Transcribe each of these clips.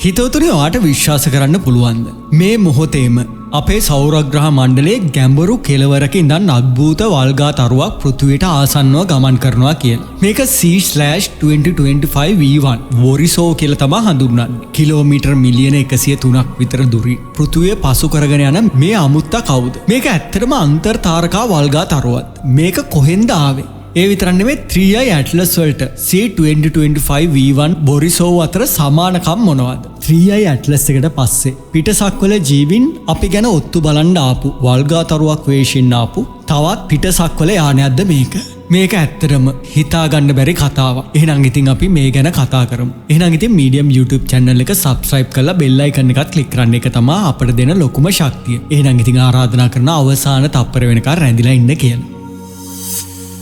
හිතවතුනි ඔයාට විශ්වාස කරන්න පුළුවන්ද මේ මොහොතේම අපේ සෞරග්‍රහ මණ්ඩලයේ ගැඹුරු කෙළවරක ඉඳන් අද්භූත වල්ගා තරුවක් පෘථිවියට ආසන්නව ගමන් කරනවා කියලා. මේක C/2025 V1 වොරිසෝ කියලා තමයි හඳුන්වන්නේ. කිලෝමීටර් මිලියන 103ක් විතර දුරින් පෘථිවිය පසු කරගෙන යන මේ අමුත්තා කවුද? මේක ඇත්තටම අන්තර් තාරකා වල්ගා තරුවක්. මේක කොහෙන්ද ආවේ? ඒ විතරක් නෙමෙයි 3i ඇට්ලස් වලට C/2025 V1 බොරිසෝව් අතර සමානකම් මොනවද? 3i ඇට්ලස් එකට පස්සේ පිටසක්වල ජීවින් අපි ගැන ඔත්තු බලන්න ආපු වල්ගා තරුවක් වේශින් ආපු තවත් පිටසක්වල යානයක්ද මේක? මේක ඇත්තටම හිතාගන්න බැරි කතාවක්. එහෙනම් ඉතින් අපි මේ ගැන කතා කරමු. එහෙනම් ඉතින් මීඩියම් YouTube channel එක subscribe කරලා bell icon එකත් click කරන්න. ඒක තමයි අපිට දෙන ලොකුම ශක්තිය. එහෙනම් ඉතින් ආරාධනා කරන අවසාන තප්පර වෙනකන් රැඳිලා ඉන්න කියලා.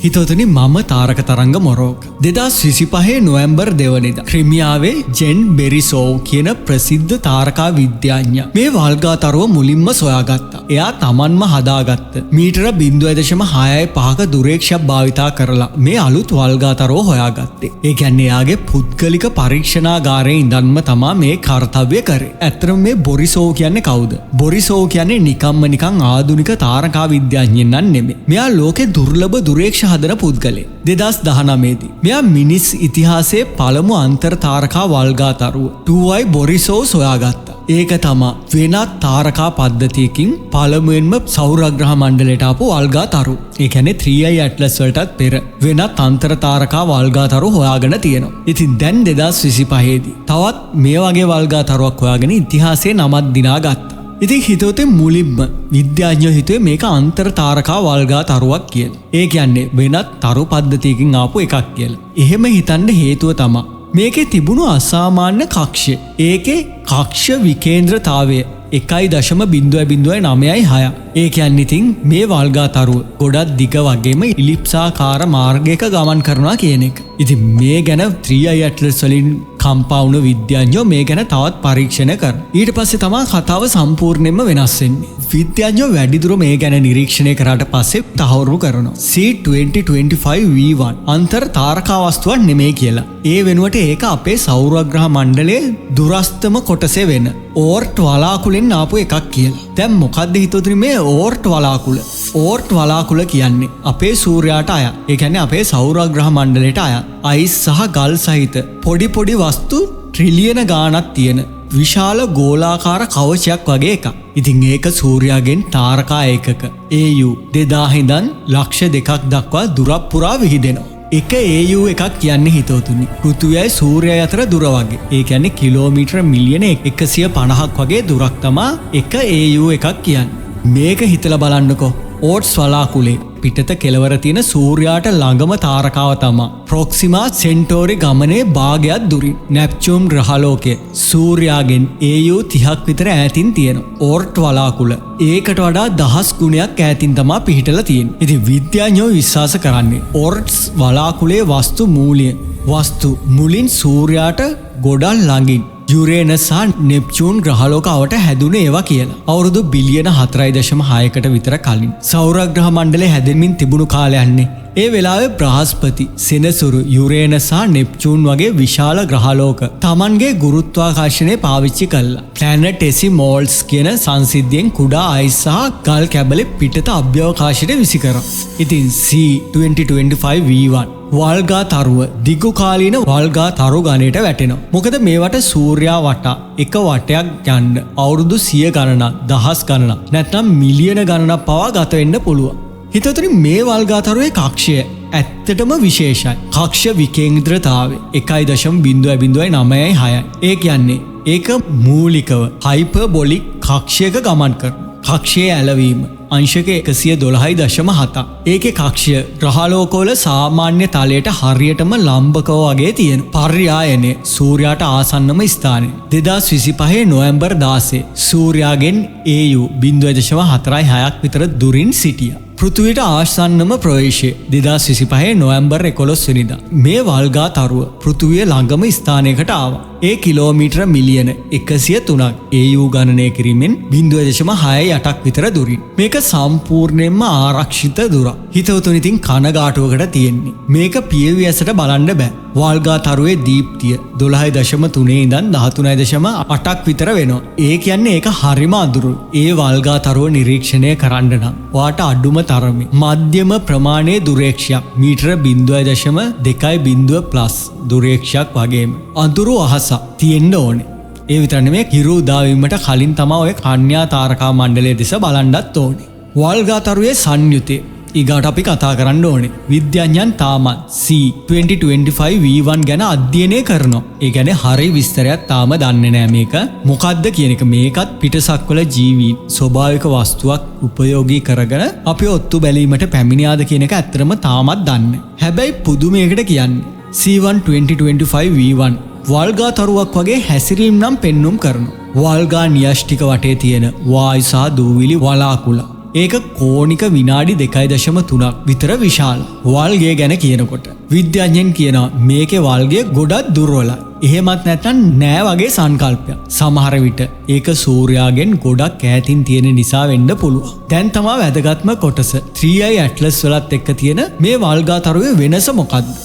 හිතවතුනි මම තාරක තරංග මොරෝක 2025 නොවැම්බර් 2 වෙනිදා ක්‍රීමියාවේ ජෙන් බෙරිසෝව් කියන ප්‍රසිද්ධ තාරකා විද්‍යාඥයා මේ වල්ගා තරුව මුලින්ම සොයාගත්තා. එයා තමන්ම හදාගත්ත මීටර 0.65ක දුරේක්ෂයක් භාවිතා කරලා මේ අලුත් වල්ගා තරුව හොයාගත්තේ. ඒ කියන්නේ එයාගේ පුද්ගලික පරීක්ෂණාගාරයේ ඉඳන්ම තමා මේ කාර්යය කරේ. ඇත්තටම මේ බොරිසෝව් කියන්නේ කවුද? බොරිසෝව් කියන්නේ නිකන් ආධුනික තාරකා විද්‍යාඥයෙක් නන් නෙමෙයි. මෙයා ලෝකේ දුර්ලභ දුරේක්ෂ හදන පුද්ගලෙක්. 2019 දී මෙයා මිනිස් ඉතිහාසයේ පළමු අන්තර් තාරකා වල්ගා තරුව 2i බොරිසෝව් සොයාගත්තා. ඒක තමයි වෙනත් තාරකා පද්ධතියකින් පළමුවෙන්ම සෞරග්‍රහ මණ්ඩලයට ආපු වල්ගා තරුව. ඒ කියන්නේ 3i ඇට්ලස් වලටත් පෙර වෙනත් අන්තර් තාරකා වල්ගා තරුව හොයාගෙන තියෙනවා. ඉතින් දැන් 2025 දී තවත් මේ වගේ වල්ගා තරුවක් හොයාගෙන ඉතිහාසයේ නමක් දිනාගත්තා. ඉතින් හිතුවතේ මුලින්ම විද්‍යාඥයෝ හිතුවේ මේක අන්තර් තාරකා වල්ගා තරුවක් කියලා. ඒ කියන්නේ වෙනත් තරු පද්ධතියකින් ආපු එකක් කියලා. එහෙම හිතන්න හේතුව තමයි මේකේ තිබුණු අසාමාන්‍ය කක්ෂය. ඒකේ කක්ෂ විකේන්ද්‍රතාවය 1.0.9.6. ඒ කියන්නේ ඉතින් මේ වල්ගා තරුව ගොඩක් දිග වගේම ඉලිප්සාකාර මාර්ගයක ගමන් කරනවා කියන එක. ඉතින් මේ ගැන 3i ඇට්ලස් වලින් කම්පා වුණු විද්‍යාඥයෝ මේ ගැන තවත් පරීක්ෂණ කරනවා. ඊට පස්සේ තමයි කතාව සම්පූර්ණයෙන්ම වෙනස් වෙන්නේ. විද්‍යාඥයෝ වැඩිදුර මේ ගැන නිරීක්ෂණය කරාට පස්සේ තහවුරු කරනවා C/2025 V1 අන්තර් තාරකා වස්තුවක් නෙමෙයි කියලා. ඒ වෙනුවට ඒක අපේ සෞරග්‍රහ මණ්ඩලයේ දුරස්තම කොටසේ වෙන ඕර්ට් වලාකුලෙන් ආපු එකක් කියලා. දැන් මොකද්ද හිතුවතුනි මේ ඕර්ට් වලාකුල? ඕර්ට් වලාකුල කියන්නේ අපේ සූර්යාට අයත්. ඒ කියන්නේ අපේ සෞරග්‍රහ මණ්ඩලයට අයත්. අයිස් සහ ගල් සහිත පොඩි වස්තු ට්‍රිලියන ගාණක් තියෙන විශාල ගෝලාකාර කවචයක් වගේ එකක්. ඉතින් ඒක සූර්යාගෙන් තාරකා ඒකක AU 2000 ඉඳන් ලක්ෂ 2ක් දක්වා දුරක් පුරා විහිදෙනවා. එක AU එකක් කියන්නේ හිතවතුනි පෘථිවියයි සූර්යයයි අතර දුර වගේ. ඒ කියන්නේ කිලෝමීටර මිලියන 150ක් වගේ දුරක් තමා එක AU එකක් කියන්නේ. මේක හිතලා බලන්නකෝ. ඕට්ස් වලාකුලේ පිටත කෙළවර තියෙන සූර්යාට ළඟම තාරකාව තමා ප්‍රොක්සිමා සෙන්ටෝරි ගමනේ භාගයක් දුරින් නෙප්චූන් ග්‍රහලෝකයේ සූර්යාගෙන් AU 30ක් විතර ඈතින් තියෙන ඕර්ට් වලාකුල ඒකට වඩා 10 ගුණයක් ඈතින් තමා පිහිටලා තියෙන්නේ. ඉතින් විද්‍යාඥයෝ විශ්වාස කරන්නේ ඕර්ට්ස් වලාකුලේ වස්තු මුලින් සූර්යාට ගොඩක් ළඟින් යුරේනස් සහ නෙප්චූන් ග්‍රහලෝකවට හැදුනේ ඒවා කියලා. අවුරුදු බිලියන 4.6කට විතර කලින් සෞරග්‍රහ මණ්ඩලය හැදෙමින් තිබුණු කාලයන්නේ. ඒ වෙලාවේ බ්‍රහස්පති, සෙනසුරු, යුරේනස් සහ නෙප්චූන් වගේ විශාල ග්‍රහලෝක Tamanගේ ගුරුත්වාකර්ෂණය පාවිච්චි කළා. ප්ලැනටෙසිමෝල්ස් කියන සංසිද්ධියෙන් කුඩා අයිස් සහ ගල් කැබලි පිටත අභ්‍යවකාශයට විසි කරා. ඉතින් C/2025 V1 වල්ගා තරුව දිගු කාලීන වල්ගා තරු ගණයට වැටෙනවා. මොකද මේවට සූර්යා වටා එක වටයක් යන්න අවුරුදු 100 ගණනක්, දහස් ගණනක්, නැත්නම් මිලියන ගණනක් පවා ගත වෙන්න පුළුවන්. හිතවතුනි මේ වල්ගා තරුවේ කක්ෂය ඇත්තටම විශේෂයි. කක්ෂ විකේන්ද්‍රතාවය 1.0.9.6. ඒ කියන්නේ ඒක මූලිකව හයිපර්බොලික් කක්ෂයක ගමන් කරනවා. කක්ෂයේ ඇලවීම අංශක 112.7. ඒකේ කක්ෂය ග්‍රහලෝකවල සාමාන්‍ය තලයට හරියටම ලම්බකව වගේ තියෙන. පර්යායනය සූර්යාට ආසන්නම ස්ථානය. 2025 නොවැම්බර් 16 සූර්යාගෙන් AU 0.46ක් විතර දුරින් සිටියා. පෘථිවියට ආසන්නම ප්‍රවේශය 2025 නොවැම්බර් 11 වෙනිදා මේ වල්ගා තරුව පෘථිවිය ළඟම ස්ථානයකට ආවා. ඒ කිලෝමීටර මිලියන 103ක් AU ගණනය කිරීමෙන් 0.6 විතර දුරින්. මේක සම්පූර්ණයෙන්ම ආරක්ෂිත දුරක්. හිතවතුනි ඉතින් කනගාටුවකට තියෙන්නේ. මේක පියවියසට බලන්න බෑ. වල්ගා තරුවේ දීප්තිය 12.3 ඉඳන් 13.8ක් විතර වෙනවා. ඒ කියන්නේ ඒක හරිම අඳුරුයි. ඒ වල්ගා තරුව නිරීක්ෂණය කරන්න නම් වාට අඩුම තරමේ මධ්‍යම ප්‍රමාණයේ දුරේක්ෂයක් මීටර 0.2 ප්ලස් දුරේක්ෂයක් වගේම අඳුරු අහසක් තියෙන්න ඕනේ. ඒ විතර නෙමෙයි හිරු උදාවීමට කලින් තමයි ඔය කන්‍යා තාරකා මණ්ඩලයේ දෙස බලන්නත් ඕනේ. වල්ගා තරුවේ සංයුතේ ඊගාට අපි කතා කරන්න ඕනේ. විද්‍යාඥයන් තාමත් C2025 V1 ගැන අධ්‍යයනය කරනවා. ඒ කියන්නේ හරි විස්තරයක් තාම දන්නේ නැහැ මේක. මොකද්ද කියන එක මේකත් පිටසක්වල ජීවීන් ස්වභාවික වස්තුවක් උපයෝගී කරගෙන අපි ඔත්තු බැලීමට පැමිණියාද කියන එක ඇත්තටම තාමත් දන්නේ. හැබැයි පුදුමයකට කියන්නේ C1 2025 V1 වල්ගා තරුවක් වගේ හැසිරීම් නම් පෙන්눔 කරනවා. වල්ගා න්‍යෂ්ටික වටේ තියෙන වායු සහ දූවිලි වලාකුළ ඒක කෝණික විනාඩි 2.3ක් විතර විශාල. වල්ගය ගැන කියනකොට විද්‍යාඥයන් කියනවා මේකේ වල්ගය ගොඩක් දුර්වලයි. එහෙමත් නැත්නම් නෑ වගේ සංකල්පයක්. සමහර විට ඒක සූර්යාගෙන් ගොඩක් ඈතින් තියෙන නිසා වෙන්න පුළුවන්. දැන් තමයි වැදගත්ම කොටස 3i ඇට්ලස් වලත් එක්ක තියෙන මේ වල්ගා තරුවේ වෙනස මොකද්ද?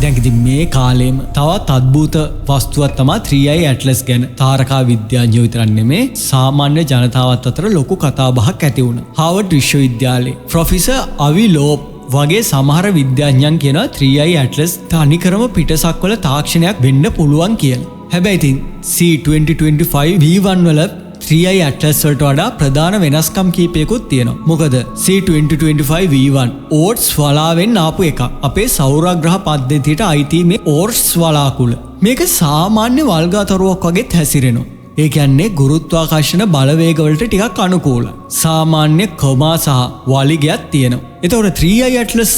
දැන් ඉතින් මේ කාලෙම තවත් අద్భుත වස්තුවක් තමයි 3i ඇට්ලස් ගැන තාරකා විද්‍යාඥයෝ විතරක් නෙමේ සාමාන්‍ය ජනතාවත් අතර ලොකු කතාබහක් ඇති වුණා. හාවර්ඩ් විශ්වවිද්‍යාලයේ ප්‍රොෆෙසර් අවි ලෝප් වගේ සමහර විද්‍යාඥයන් කියනවා 3i ඇට්ලස් තනිකරම පිටසක්වල තාක්ෂණයක් වෙන්න පුළුවන් කියලා. හැබැයි ඉතින් C2025 V1 වල 3i ඇට්ලස් වලට වඩා ප්‍රධාන වෙනස්කම් කීපයකුත් තියෙනවා. මොකද C2025 V1 ඕට්ස් වලාවෙන් ආපු එකක්. අපේ සෞරග්‍රහ පද්ධතියට අයිති මේ ඕට්ස් වලාකුළ. මේක සාමාන්‍ය වල්ගා තරුවක් වගේත් හැසිරෙනවා. ඒ කියන්නේ ගුරුත්වාකර්ෂණ බලවේග වලට ටිකක් අනුකූලයි. සාමාන්‍ය කොමා සහ වලිගයක් තියෙනවා. එතකොට 3i ඇට්ලස්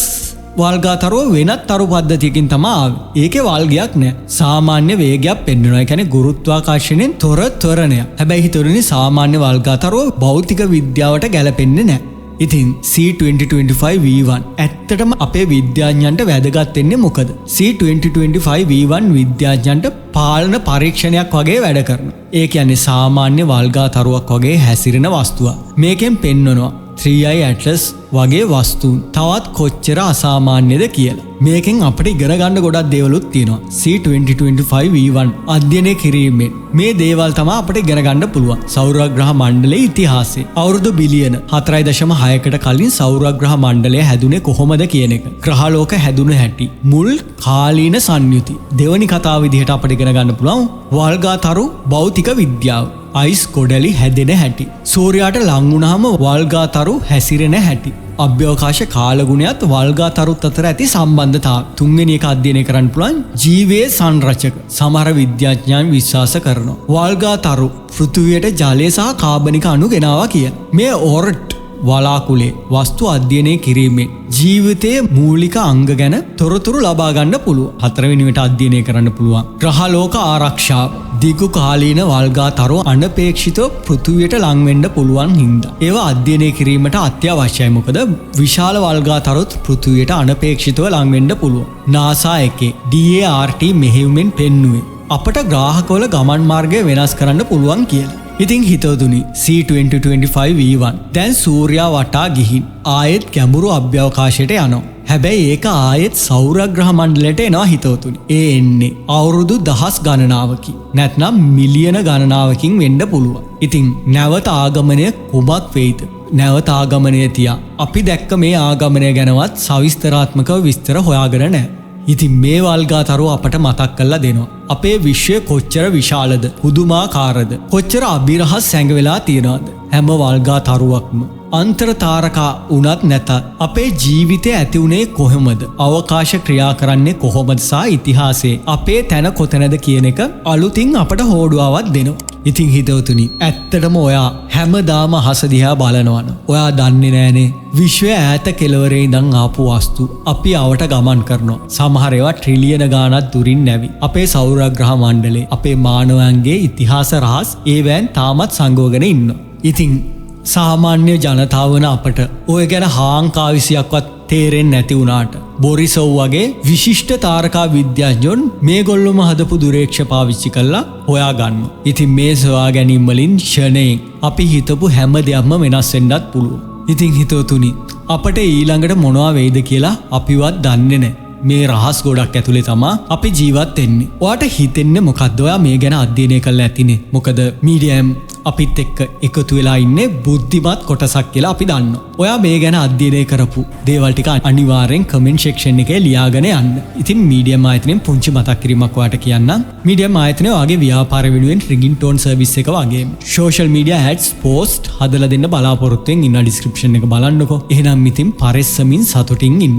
වල්ගා තරුව වෙනත් තරු පද්ධතියකින් තමයි ආවේ. ඒකේ වල්ගයක් නෑ. සාමාන්‍ය වේගයක් පෙන්වනවා. ඒ කියන්නේ ගුරුත්වාකර්ෂණයෙන් තොර ත්වරණයක්. හැබැයි හිතුවනේ සාමාන්‍ය වල්ගා තරුව භෞතික විද්‍යාවට ගැලපෙන්නේ නෑ. ඉතින් C2025 V1 ඇත්තටම අපේ විද්‍යාඥයන්ට වැදගත් වෙන්නේ මොකද? C2025 V1 විද්‍යාඥයන්ට පාලන පරීක්ෂණයක් වගේ වැඩ කරනවා. ඒ කියන්නේ සාමාන්‍ය වල්ගා තරුවක් වගේ හැසිරෙන වස්තුවක්. මේකෙන් පෙන්වනවා 3i ඇට්ලස් වගේ වස්තුන් තවත් කොච්චර අසාමාන්‍යද කියලා. මේකෙන් අපිට ඉගෙන ගන්න ගොඩක් දේවලුත් තියෙනවා. C2025 V1 අධ්‍යයනය කිරීමෙන් මේ දේවල් තමයි අපිට ඉගෙන ගන්න පුළුවන්. සෞරග්‍රහ මණ්ඩලයේ ඉතිහාසය. අවුරුදු බිලියන 4.6කට කලින් සෞරග්‍රහ මණ්ඩලය හැදුනේ කොහොමද කියන එක. ග්‍රහලෝක හැදුන හැටි. මුල් කාලීන සංයුති. දෙවනි කතාව විදිහට අපිට ඉගෙන ගන්න පුළුවන් වල්ගා තරු භෞතික විද්‍යාව. අයිස් ගොඩලි හැදෙන හැටි. සූර්යාට ලං වුණාම වල්ගා තරු හැසිරෙන හැටි. අභ්‍යවකාශ කාලගුණයත් වල්ගා තරුත් අතර ඇති සම්බන්ධතාව. තුන්වෙනි එක අධ්‍යයනය කරන්න පුළුවන් ජීවයේ සංරචක. සමහර විද්‍යාඥයන් විශ්වාස කරනවා වල්ගා තරු පෘථිවියට ජලය සහ කාබනික අණු ගෙනාවා කියලා. මේ ඕර්ට් වලාකුලේ වස්තු අධ්‍යයනය කිරීමෙන් ජීවිතයේ මූලික අංග ගැන තොරතුරු ලබා ගන්න පුළුවන්. හතරවෙනිවට අධ්‍යයනය කරන්න පුළුවන් ග්‍රහලෝක ආරක්ෂාව. දිගු කාලීන වල්ගා තරු අනපේක්ෂිතව පෘථිවියට ලං වෙන්න පුළුවන් හින්දා ඒවා අධ්‍යයනය කිරීමට අත්‍යවශ්‍යයි. මොකද විශාල වල්ගා තරුත් පෘථිවියට අනපේක්ෂිතව ලං වෙන්න පුළුවන්. NASA එකේ DART මෙහෙයුමෙන් පෙන්නුවේ අපට ග්‍රාහකවල ගමන් මාර්ගය වෙනස් කරන්න පුළුවන් කියලා. ඉතින් හිතවතුනි C2025 V1 දැන් සූර්යා වටා ගිහින් ආයෙත් ගැඹුරු අභ්‍යවකාශයට යනවා. හැබැයි ඒක ආයෙත් සෞරග්‍රහ මණ්ඩලයට එනවා හිතවතුනි. ඒ එන්නේ අවුරුදු දහස් ගණනාවකින් නැත්නම් මිලියන ගණනාවකින් වෙන්න පුළුවන්. ඉතින් නැවත ආගමනය කුමක් වෙයිද? නැවත ආගමනය තියා අපි දැක්ක මේ ආගමනය ගැනවත් සවිස්තරාත්මකව විස්තර හොයාගෙන නැහැ. ඉතින් මේ වල්ගා තරුව අපට මතක් කරලා දෙනවා. අපේ විශ්වය කොච්චර විශාලද, පුදුමාකාරද, කොච්චර අභිරහස් සැඟවෙලා තියෙනවද. හැම වල්ගා තරුවක්ම අන්තර තාරකා උනත් නැතත් අපේ ජීවිතය ඇති වුණේ කොහොමද? අවකාශ ක්‍රියා කරන්නේ කොහොමද? සහ ඉතිහාසයේ අපේ තැන කොතැනද කියන එක අලුතින් අපට හෝඩුවාවක් දෙනවා. ඉතින් හිතවතුනි ඇත්තටම ඔයා හැමදාම අහස දිහා බලනවනම් ඔයා දන්නේ නෑනේ විශ්වය ඈත කෙළවරේ ඉඳන් ආපු වස්තු අපි අවට ගමන් කරනවා. සමහර ඒවා ට්‍රිලියන ගාණක් දුරින් නැවි. අපේ සෞරග්‍රහ මණ්ඩලේ අපේ මානවයන්ගේ ඉතිහාස රහස් ඒවැන් තාමත් සංගෝගෙන ඉන්නවා. ඉතින් සාමාන්‍ය ජනතාව වන අපට ඔය ගැන හාංකාවිසියක්වත් තේරෙන් නැති වුණාට. බොරිසව් වගේ විශිෂ්ට තාරකා විද්‍යාඥයන් මේ ගොල්ලොම හදපු දුරේක්ෂ පාවිච්චි කරලා හොයා ගන්න. ඉතින් මේ සොයා ගැනීම් වලින් ෂණයෙන් අපි හිතපු හැම දෙයක්ම වෙනස් වෙන්නත් පුළුවන්. ඉතින් හිතවතුනි අපට ඊළඟට මොනවා වෙයිද කියලා අපිවත් දන්නේ නැහැ. මේ රහස් ගොඩක් ඇතුලේ තමා අපි ජීවත් වෙන්නේ. ඔයාට හිතෙන්නේ මොකද්ද? ඔයා මේ ගැන අධ්‍යයනය කරලා ඇතිනේ. මොකද මීඩියම් අපිත් එක්ක එකතු වෙලා ඉන්නේ බුද්ධිමත් කොටසක් කියලා අපි දන්නවා. ඔයා මේ ගැන අධ්‍යයනය කරපු දේවල් ටික අනිවාර්යෙන් කමෙන්ට් සෙක්ෂන් එකේ ලියාගෙන යන්න. ඉතින් මීඩියම් ආයතනයෙන් පුංචි මතක් කිරීමක් ඔයාට කියන්නම්. මීඩියම් ආයතනය ඔයාගේ ව්‍යාපාර වෙනුවෙන් රින්ගින් ටෝන් සර්විස් එක වගේම සෝෂල් මීඩියා ඇඩ්ස් පෝස්ට් හදලා දෙන්න බලාපොරොත්තු වෙන ඉන්න ඩිස්ක්‍රිප්ෂන් එක බලන්නකෝ. එහෙනම් ඉතින් පරිස්සමින් සතුටින් ඉන්න.